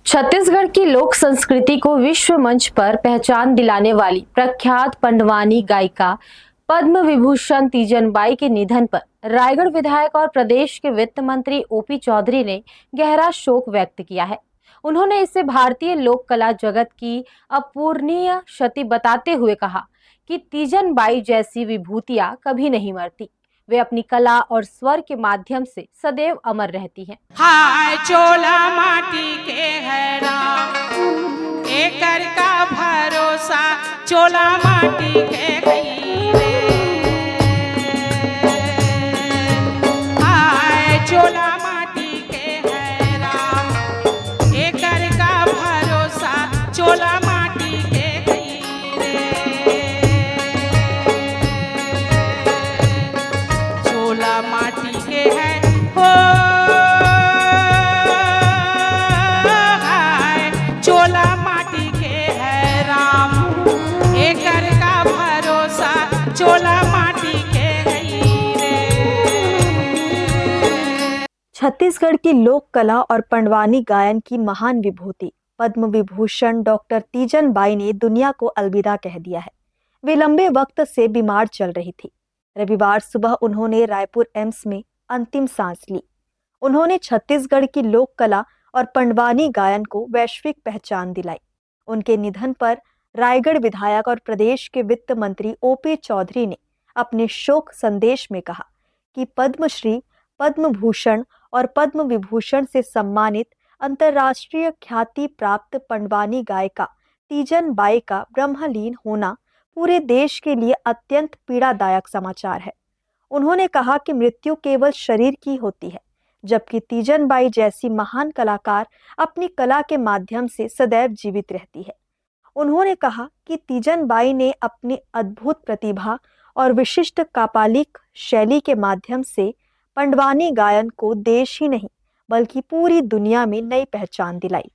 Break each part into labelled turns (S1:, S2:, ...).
S1: छत्तीसगढ़ की लोक संस्कृति को विश्व मंच पर पहचान दिलाने वाली प्रख्यात पंडवानी गायिका पद्म विभूषण तीजन बाई के निधन पर रायगढ़ विधायक और प्रदेश के वित्त मंत्री ओपी चौधरी ने गहरा शोक व्यक्त किया है। उन्होंने इसे भारतीय लोक कला जगत की अपूरणीय क्षति बताते हुए कहा कि तीजन बाई जैसी विभूतियां कभी नहीं मरती, वे अपनी कला और स्वर के माध्यम से सदैव अमर रहती हैं।
S2: हाय चोला माटी के है राम, एकर का भरोसा चोला माटी के गई रे। हाय चोला माटी के है राम, एकर का भरोसा चोला माटी के गई रे। चोला माटी के है हो, चोला माटी के है राम, एकर का भरोसा चोला माटी के गई रे।
S3: छत्तीसगढ़ की लोक कला और पंडवानी गायन की महान विभूति पद्म विभूषण डॉक्टर तीजन बाई ने दुनिया को अलविदा कह दिया है। वे लंबे वक्त से बीमार चल रही थी। रविवार सुबह उन्होंने रायपुर एम्स में अंतिम सांस ली। उन्होंने छत्तीसगढ़ की लोक कला और पंडवानी गायन को वैश्विक पहचान दिलाई। उनके निधन पर रायगढ़ विधायक और प्रदेश के वित्त मंत्री ओपी चौधरी ने अपने शोक संदेश में कहा कि पद्मश्री, पद्म भूषण और पद्म विभूषण से सम्मानित अंतर्राष्ट्रीय ख्याति प्राप्त पंडवानी गायिका तीजन बाई का ब्रह्मलीन होना पूरे देश के लिए अत्यंत पीड़ादायक समाचार है। उन्होंने कहा कि मृत्यु केवल शरीर की होती है, जबकि तीजन बाई जैसी महान कलाकार अपनी कला के माध्यम से सदैव जीवित रहती है। उन्होंने कहा कि तीजन बाई ने अपनी अद्भुत प्रतिभा और विशिष्ट कापालिक शैली के माध्यम से पंडवानी गायन को देश ही नहीं बल्कि पूरी दुनिया में नई पहचान दिलाई।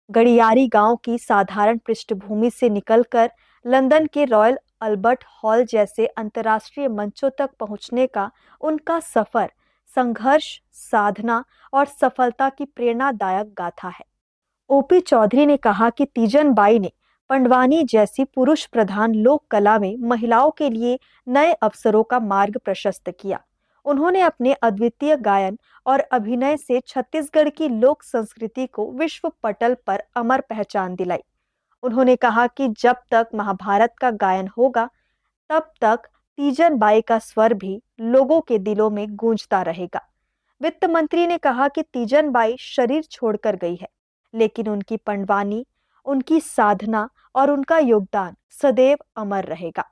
S3: गड़ियारी गांव की साधारण पृष्ठभूमि से निकलकर लंदन के रॉयल अल्बर्ट हॉल जैसे अंतर्राष्ट्रीय मंचों तक पहुंचने का उनका सफर संघर्ष, साधना और सफलता की प्रेरणादायक गाथा है। ओपी चौधरी ने कहा कि तीजन बाई ने पंडवानी जैसी पुरुष प्रधान लोक कला में महिलाओं के लिए नए अवसरों का मार्ग प्रशस्त किया। उन्होंने अपने अद्वितीय गायन और अभिनय से छत्तीसगढ़ की लोक संस्कृति को विश्व पटल पर अमर पहचान दिलाई। उन्होंने कहा कि जब तक महाभारत का गायन होगा, तब तक तीजन बाई का स्वर भी लोगों के दिलों में गूंजता रहेगा। वित्त मंत्री ने कहा कि तीजन बाई शरीर छोड़कर गई है, लेकिन उनकी पंडवानी, उनकी साधना और उनका योगदान सदैव अमर रहेगा।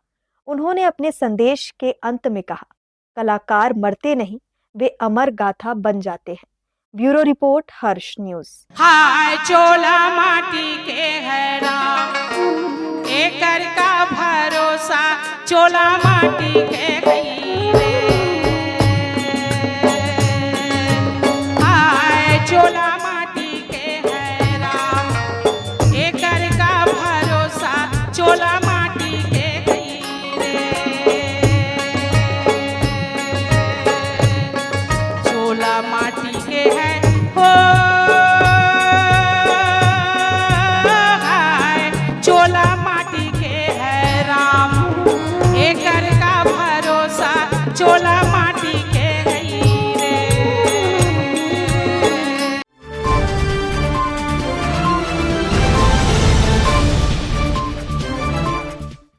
S3: उन्होंने अपने संदेश के अंत में कहा, कलाकार मरते नहीं, वे अमर गाथा बन जाते हैं। ब्यूरो रिपोर्ट, हर्ष न्यूज।
S2: हाय चोला माटी के है राम, एकर का भरोसा चोला माटी के गई रे। हाय चोला माटी के है राम, एकर का भरोसा चोला